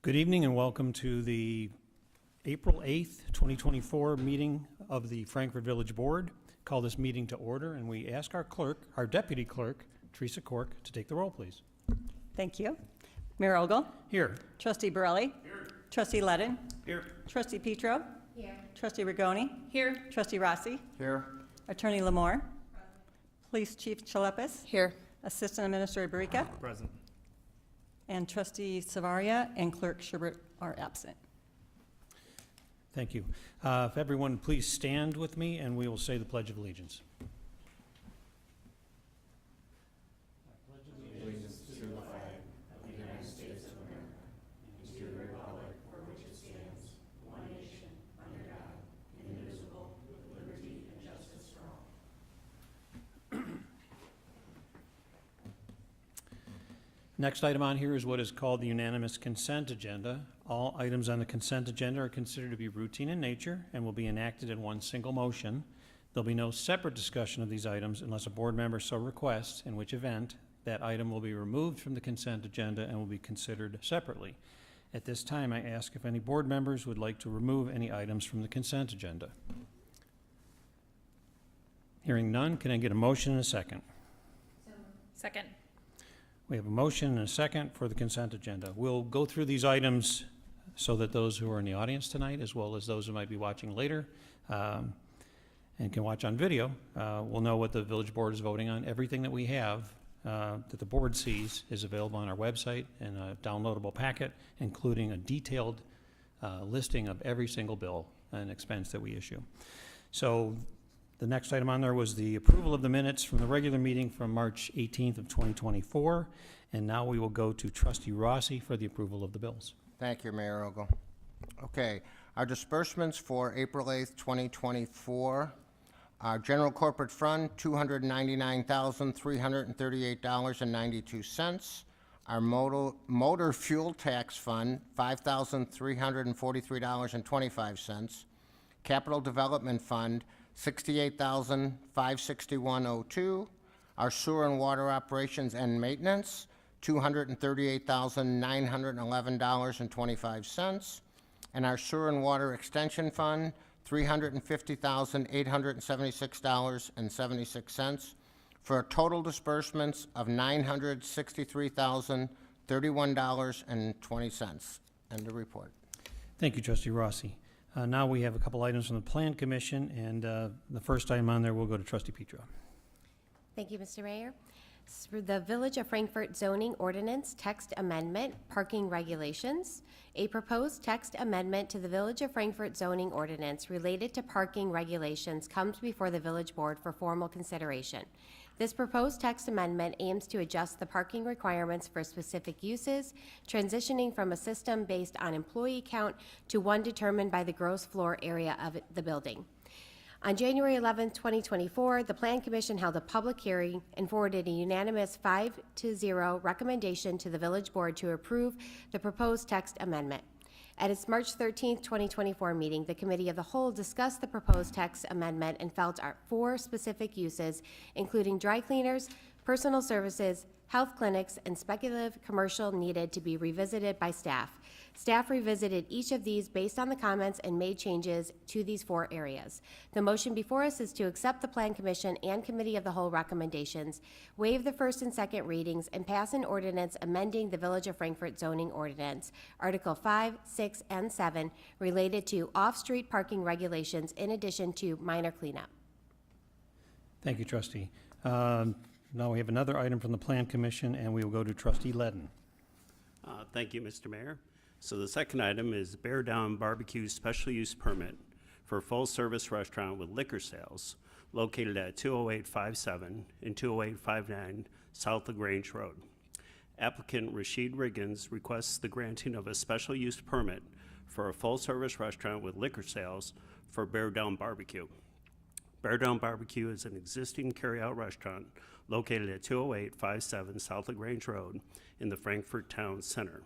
Good evening and welcome to the April 8th, 2024 meeting of the Frankfort Village Board. Call this meeting to order, and we ask our clerk, our deputy clerk, Teresa Cork, to take the roll, please. Thank you. Mayor Ogle? Here. Trustee Borelli? Here. Trustee Ledden? Here. Trustee Petro? Here. Trustee Rigoni? Here. Trustee Rossi? Here. Attorney Lamore? Police Chief Chalepis? Here. Assistant Administrator Barica? Present. And Trustee Savaria and Clerk Schubert are absent. Thank you. If everyone please stand with me and we will say the Pledge of Allegiance. Next item on here is what is called the unanimous consent agenda. All items on the consent agenda are considered to be routine in nature and will be enacted in one single motion. There'll be no separate discussion of these items unless a board member so requests, in which event that item will be removed from the consent agenda and will be considered separately. At this time, I ask if any board members would like to remove any items from the consent agenda. Hearing none, can I get a motion and a second? Second. We have a motion and a second for the consent agenda. We'll go through these items so that those who are in the audience tonight, as well as those who might be watching later and can watch on video, will know what the village board is voting on. Everything that we have that the board sees is available on our website in a downloadable packet, including a detailed listing of every single bill and expense that we issue. So the next item on there was the approval of the minutes from the regular meeting from March 18th of 2024. And now we will go to Trustee Rossi for the approval of the bills. Thank you, Mayor Ogle. Okay, our disbursements for April 8th, 2024. Our general corporate fund, $299,338.92. Our motor fuel tax fund, $5,343.25. Capital development fund, $68,561.02. Our sewer and water operations and maintenance, $238,911.25. And our sewer and water extension fund, $350,876.76, for total disbursements of $963,031.20. End of report. Thank you, Trustee Rossi. Now we have a couple items from the Plan Commission, and the first item on there will go to Trustee Petro. Thank you, Mr. Mayor. For the Village of Frankfort zoning ordinance text amendment, parking regulations, a proposed text amendment to the Village of Frankfort zoning ordinance related to parking regulations comes before the Village Board for formal consideration. This proposed text amendment aims to adjust the parking requirements for specific uses, transitioning from a system based on employee count to one determined by the gross floor area of the building. On January 11, 2024, the Plan Commission held a public hearing and forwarded a unanimous 5-0 recommendation to the Village Board to approve the proposed text amendment. At its March 13, 2024 meeting, the Committee of the Whole discussed the proposed text amendment and felt our 4 specific uses, including dry cleaners, personal services, health clinics, and speculative commercial, needed to be revisited by staff. Staff revisited each of these based on the comments and made changes to these 4 areas. The motion before us is to accept the Plan Commission and Committee of the Whole recommendations, waive the first and second readings, and pass an ordinance amending the Village of Frankfort zoning ordinance, Article 5, 6, and 7, related to off-street parking regulations in addition to minor cleanup. Thank you, Trustee. Now we have another item from the Plan Commission, and we will go to Trustee Ledden. Thank you, Mr. Mayor. So the second item is Bear Down Barbecue Special Use Permit for a full-service restaurant with liquor sales located at 20857 and 20859 South LaGrange Road. Applicant Rashid Riggins requests the granting of a special use permit for a full-service restaurant with liquor sales for Bear Down Barbecue. Bear Down Barbecue is an existing carry-out restaurant located at 20857 South LaGrange Road in the Frankfort Town Center.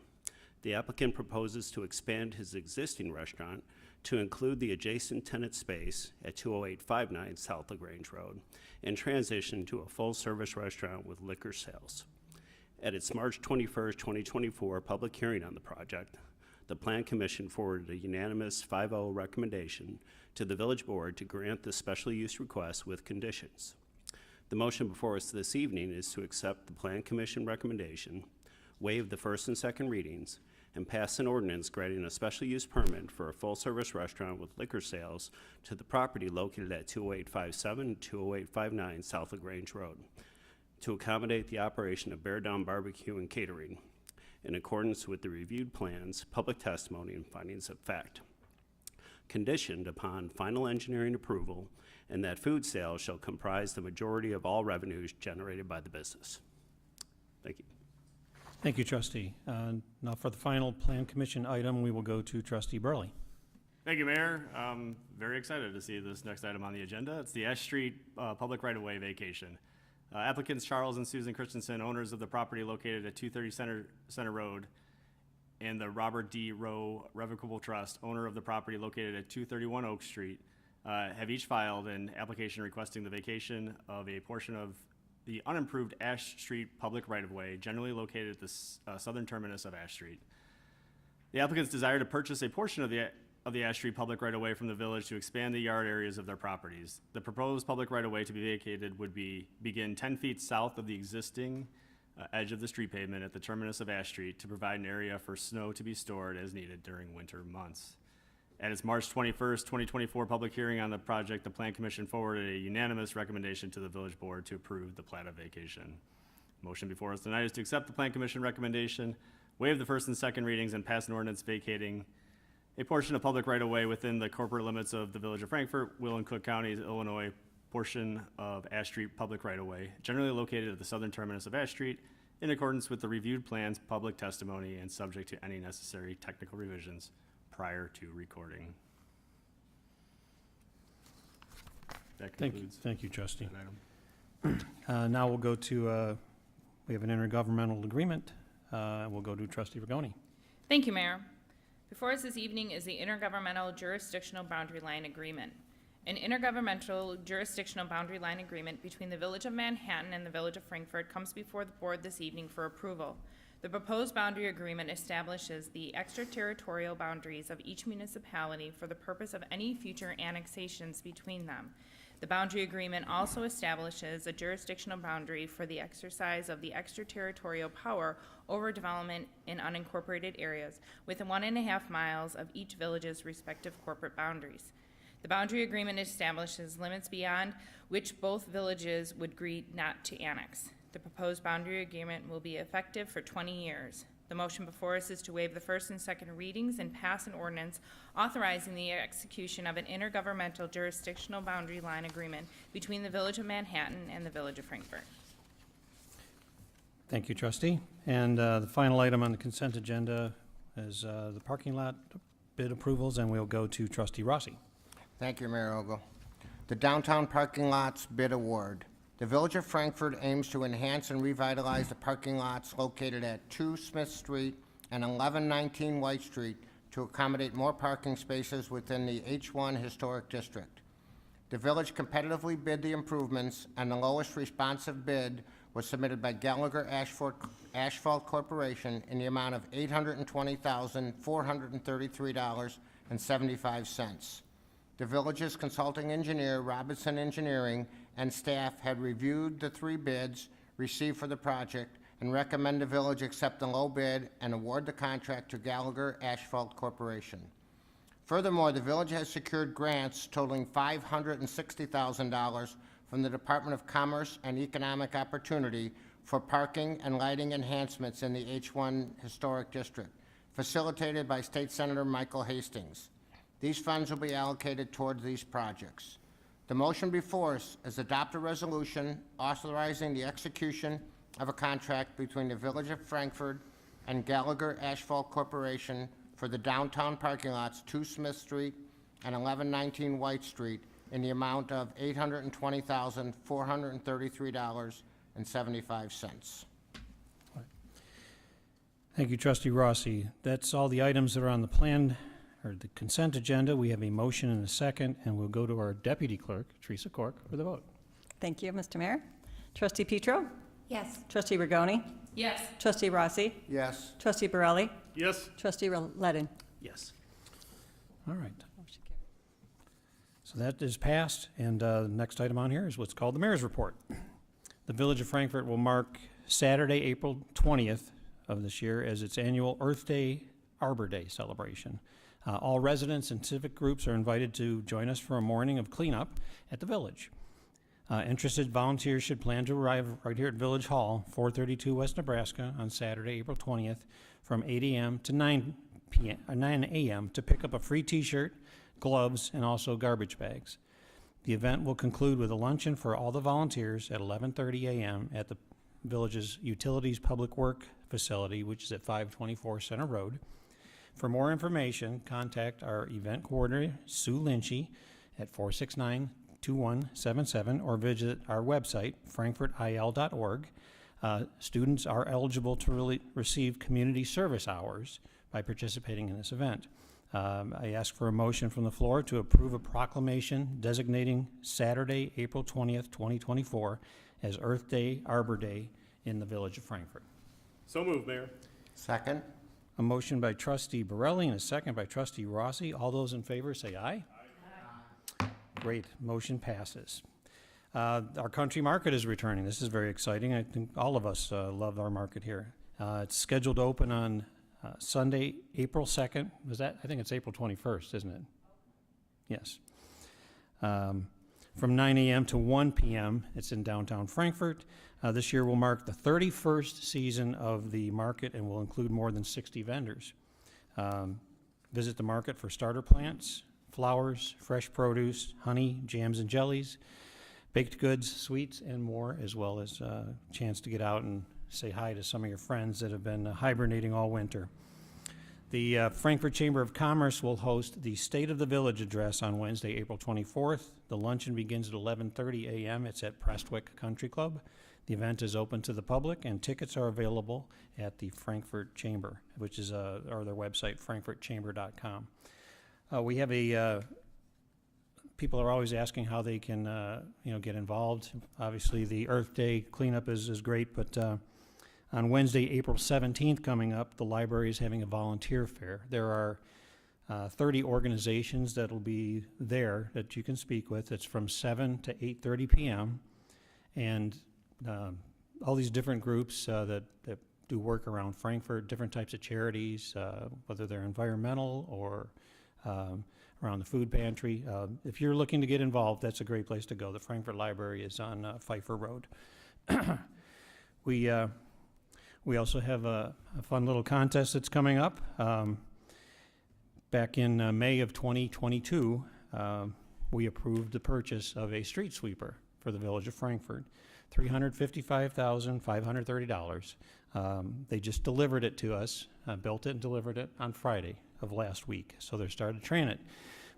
The applicant proposes to expand his existing restaurant to include the adjacent tenant space at 20859 South LaGrange Road and transition to a full-service restaurant with liquor sales. At its March 21st, 2024 public hearing on the project, the Plan Commission forwarded a unanimous 5-0 recommendation to the Village Board to grant the special use request with conditions. The motion before us this evening is to accept the Plan Commission recommendation, waive the first and second readings, and pass an ordinance granting a special use permit for a full-service restaurant with liquor sales to the property located at 20857 and 20859 South LaGrange Road to accommodate the operation of Bear Down Barbecue and Catering in accordance with the reviewed plans, public testimony, and findings of fact, conditioned upon final engineering approval, and that food sales shall comprise the majority of all revenues generated by the business. Thank you. Thank you, trustee. Now for the final Plan Commission item, we will go to trustee Burley. Thank you, Mayor. Very excited to see this next item on the agenda. It's the Ash Street public right-of-way vacation. Applicants Charles and Susan Christensen, owners of the property located at 230 Center Road, and the Robert D. Rowe Revocable Trust, owner of the property located at 231 Oak Street, have each filed an application requesting the vacation of a portion of the unimproved Ash Street public right-of-way, generally located at the southern terminus of Ash Street. The applicants desire to purchase a portion of the Ash Street public right-of-way from the village to expand the yard areas of their properties. The proposed public right-of-way to be vacated would begin 10 feet south of the existing edge of the street pavement at the terminus of Ash Street to provide an area for snow to be stored as needed during winter months. At its March 21st, 2024 public hearing on the project, the Plan Commission forwarded a unanimous recommendation to the Village Board to approve the plat of vacation. Motion before us tonight is to accept the Plan Commission recommendation, waive the first and second readings, and pass an ordinance vacating a portion of public right-of-way within the corporate limits of the Village of Frankfort, Will and Cook Counties, Illinois, portion of Ash Street public right-of-way, generally located at the southern terminus of Ash Street, in accordance with the reviewed plans, public testimony, and subject to any necessary technical revisions prior to recording. That concludes Thank you, trustee. that item. Now we'll go to, we have an intergovernmental agreement. We'll go to trustee Rigoni. Thank you, Mayor. Before us this evening is the Intergovernmental Jurisdictional Boundary Line Agreement. An intergovernmental jurisdictional boundary line agreement between the Village of Manhattan and the Village of Frankfort comes before the board this evening for approval. The proposed boundary agreement establishes the extraterritorial boundaries of each municipality for the purpose of any future annexations between them. The boundary agreement also establishes a jurisdictional boundary for the exercise of the extraterritorial power over development in unincorporated areas within 1.5 miles of each village's respective corporate boundaries. The boundary agreement establishes limits beyond which both villages would agree not to annex. The proposed boundary agreement will be effective for 20 years. The motion before us is to waive the first and second readings and pass an ordinance authorizing the execution of an intergovernmental jurisdictional boundary line agreement between the Village of Manhattan and the Village of Frankfort. Thank you, trustee. And the final item on the consent agenda is the parking lot bid approvals, and we'll go to trustee Rossi. Thank you, Mayor Ogle. The downtown parking lots bid award. The Village of Frankfort aims to enhance and revitalize the parking lots located at 2 Smith Street and 1119 White Street to accommodate more parking spaces within the H1 Historic District. The village competitively bid the improvements, and the lowest responsive bid was submitted by Gallagher Asphalt Corporation in the amount of $820,433.75. The village's consulting engineer, Robinson Engineering, and staff had reviewed the 3 bids received for the project and recommend the village accept the low bid and award the contract to Gallagher Asphalt Corporation. Furthermore, the village has secured grants totaling $560,000 from the Department of Commerce and Economic Opportunity for parking and lighting enhancements in the H1 Historic District, facilitated by State Senator Michael Hastings. These funds will be allocated towards these projects. The motion before us is adopt a resolution authorizing the execution of a contract between the Village of Frankfort and Gallagher Asphalt Corporation for the downtown parking lots 2 Smith Street and 1119 White Street in the amount of $820,433.75. Thank you, trustee Rossi. That's all the items that are on the plan or the consent agenda. We have a motion and a second, and we'll go to our deputy clerk, Teresa Cork, for the vote. Thank you, Mr. Mayor. Trustee Petro? Yes. Trustee Rigoni? Yes. Trustee Rossi? Yes. Trustee Borelli? Yes. Trustee Ledden. Yes. All right. Motion carried. So that is passed, and the next item on here is what's called the Mayor's Report. The Village of Frankfort will mark Saturday, April 20th of this year as its annual Earth Day, Arbor Day celebration. All residents and civic groups are invited to join us for a morning of cleanup at the village. Interested volunteers should plan to arrive right here at Village Hall, 432 West Nebraska, on Saturday, April 20th, from 8 a.m. to 9 a.m. to pick up a free T-shirt, gloves, and also garbage bags. The event will conclude with a luncheon for all the volunteers at 11:30 a.m. at the village's Utilities Public Work Facility, which is at 524 Center Road. For more information, contact our event coordinator, Sue Lynchy, at 469-2177, or visit our website, frankfortil.org. Students are eligible to receive community service hours by participating in this event. I ask for a motion from the floor to approve a proclamation designating Saturday, April 20th, 2024 as Earth Day, Arbor Day in the Village of Frankfort. So moved, Mayor. Second? A motion by trustee Borelli and a second by trustee Rossi. All those in favor say aye. Aye. Great, motion passes. Our country market is returning. This is very exciting. I think all of us love our market here. It's scheduled to open on Sunday, April 2nd. I think it's April 21st, isn't it? Yes. From 9 a.m. to 1 p.m. It's in downtown Frankfort. This year will mark the 31st season of the market and will include more than 60 vendors. Visit the market for starter plants, flowers, fresh produce, honey, jams and jellies, baked goods, sweets, and more, as well as a chance to get out and say hi to some of your friends that have been hibernating all winter. The Frankfort Chamber of Commerce will host the State of the Village address on Wednesday, April 24th. The luncheon begins at 11:30 a.m. It's at Prestwick Country Club. The event is open to the public, and tickets are available at the Frankfort Chamber, which is or their website, frankfortchamber.com. We have people are always asking how they can, get involved. Obviously, the Earth Day cleanup is great, but on Wednesday, April 17th coming up, the library is having a volunteer fair. There are 30 organizations that will be there that you can speak with. It's from 7 to 8:30 p.m. And all these different groups that do work around Frankfort, different types of charities, whether they're environmental or around the food pantry. If you're looking to get involved, that's a great place to go. The Frankfort Library is on Pfeiffer Road. We also have a fun little contest that's coming up. Back in May of 2022, we approved the purchase of a street sweeper for the Village of Frankfort, $355,530. They just delivered it to us, built it and delivered it on Friday of last week, so they're starting to train it.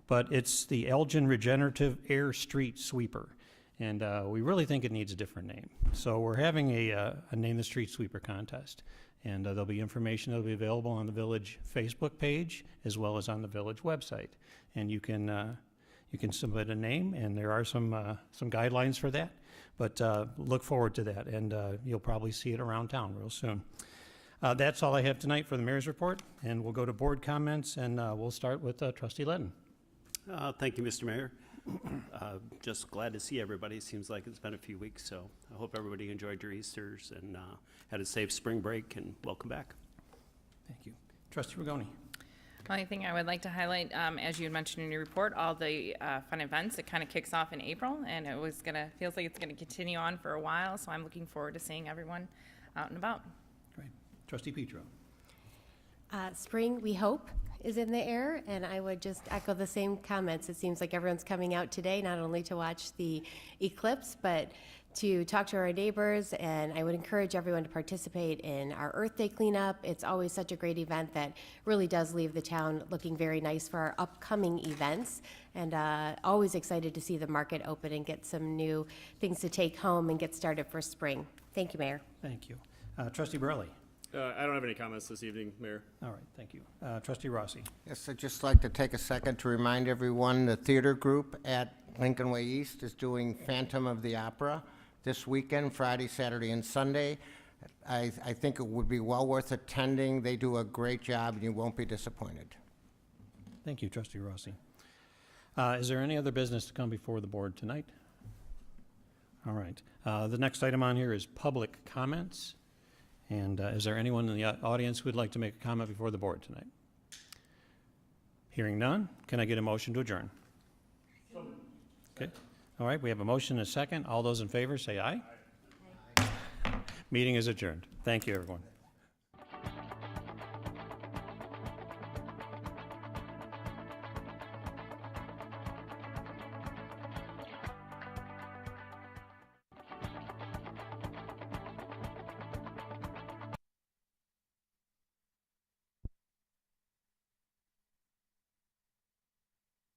But it's the Elgin Regenerative Air Street Sweeper, and we really think it needs a different name. So we're having a Name the Street Sweeper contest, and there'll be information that'll be available on the Village Facebook page as well as on the Village website. And you can submit a name, and there are some guidelines for that. But look forward to that, and you'll probably see it around town real soon. That's all I have tonight for the Mayor's Report, and we'll go to board comments, and we'll start with Trustee Ledden. Thank you, Mr. Mayor. Just glad to see everybody. Seems like it's been a few weeks, so I hope everybody enjoyed your Easters and had a safe spring break, and welcome back. Thank you. Trustee Rigoni. Only thing I would like to highlight, as you had mentioned in your report, all the fun events. It kind of kicks off in April, and feels like it's gonna continue on for a while. So I'm looking forward to seeing everyone out and about. Great. Trustee Petro. Spring, we hope, is in the air, and I would just echo the same comments. It seems like everyone's coming out today, not only to watch the eclipse, but to talk to our neighbors, and I would encourage everyone to participate in our Earth Day cleanup. It's always such a great event that really does leave the town looking very nice for our upcoming events, and always excited to see the market open and get some new things to take home and get started for spring. Thank you, Mayor. Thank you. Trustee Borelli. I don't have any comments this evening, Mayor. All right, thank you. Trustee Rossi. Yes, I'd just like to take a second to remind everyone the theater group at Lincoln Way East is doing Phantom of the Opera this weekend, Friday, Saturday, and Sunday. I think it would be well worth attending. They do a great job, and you won't be disappointed. Thank you, Trustee Rossi. Is there any other business to come before the board tonight? All right. The next item on here is public comments. And is there anyone in the audience who would like to make a comment before the board tonight? Hearing none, can I get a motion to adjourn? Okay. All right, we have a motion and a second. All those in favor say aye. Meeting is adjourned. Thank you, everyone.